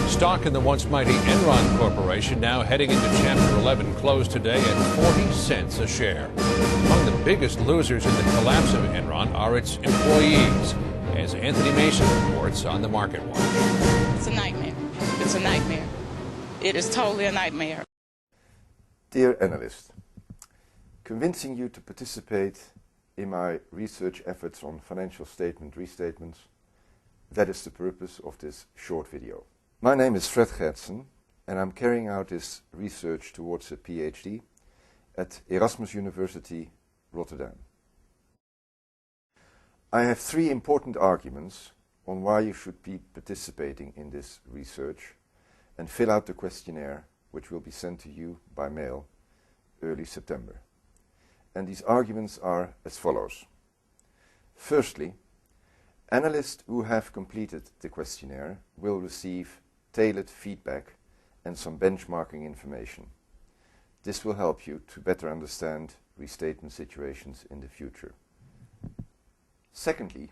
Stock in the once mighty Enron Corporation, now heading into Chapter 11, closed today at 40 cents a share. Among the biggest losers in the collapse of Enron are its employees, as Anthony Mason reports on the Market Watch. It's a nightmare. It's a nightmare. It is totally a nightmare. Dear analyst, convincing you to participate in my research efforts on financial statement restatements, that is the purpose of this short video. My name is Gertsen, and I'm carrying out this research towards a PhD at Erasmus University, Rotterdam. I have three important arguments on why you should be participating in this research and fill out the questionnaire which will be sent to you by mail early September. And these arguments are as follows. Firstly, analysts who have completed the questionnaire will receive tailored feedback and some benchmarking information. This will help you to better understand restatement situations in the future. Secondly,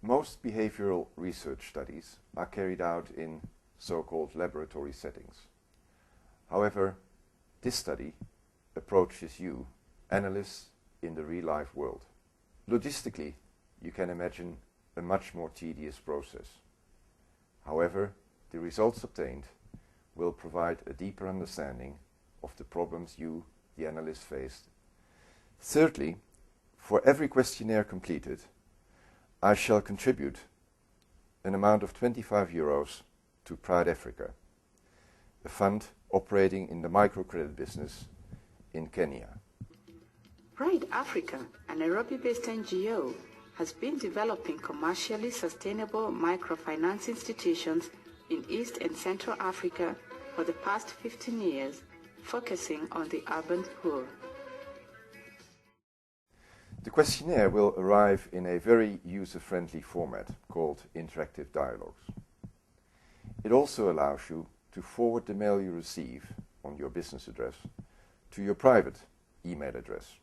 most behavioral research studies are carried out in so-called laboratory settings. However, this study approaches you, analysts, in the real-life world. Logistically, you can imagine a much more tedious process. However, the results obtained will provide a deeper understanding of the problems you, the analyst, faced. Thirdly, for every questionnaire completed, I shall contribute an amount of €25 to Pride Africa, a fund operating in the microcredit business in Kenya. Pride Africa, a Nairobi-based NGO, has been developing commercially sustainable microfinance institutions in East and Central Africa for the past 15 years, focusing on the urban poor. The questionnaire will arrive in a very user-friendly format called interactive dialogues. It also allows you to forward the mail you receive on your business address to your private email address.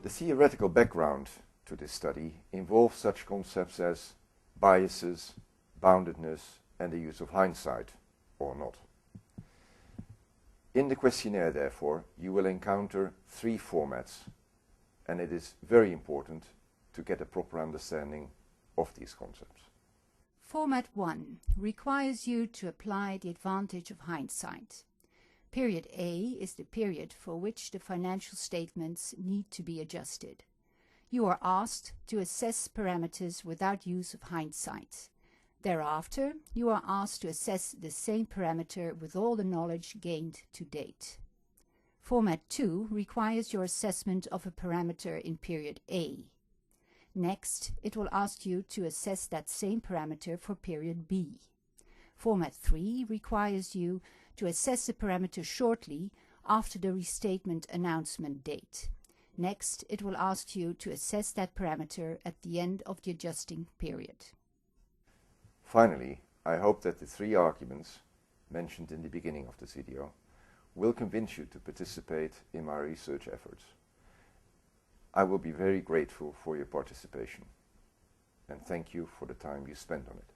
The theoretical background to this study involves such concepts as biases, boundedness, and the use of hindsight, or not. In the questionnaire, therefore, you will encounter three formats, and it is very important to get a proper understanding of these concepts. Format 1 requires you to apply the advantage of hindsight. Period A is the period for which the financial statements need to be adjusted. You are asked to assess parameters without use of hindsight. Thereafter, you are asked to assess the same parameter with all the knowledge gained to date. Format 2 requires your assessment of a parameter in period A. Next, it will ask you to assess that same parameter for period B. Format 3 requires you to assess the parameter shortly after the restatement announcement date. Next, it will ask you to assess that parameter at the end of the adjusting period. Finally, I hope that the three arguments mentioned in the beginning of this video will convince you to participate in my research efforts. I will be very grateful for your participation, and thank you for the time you spent on it.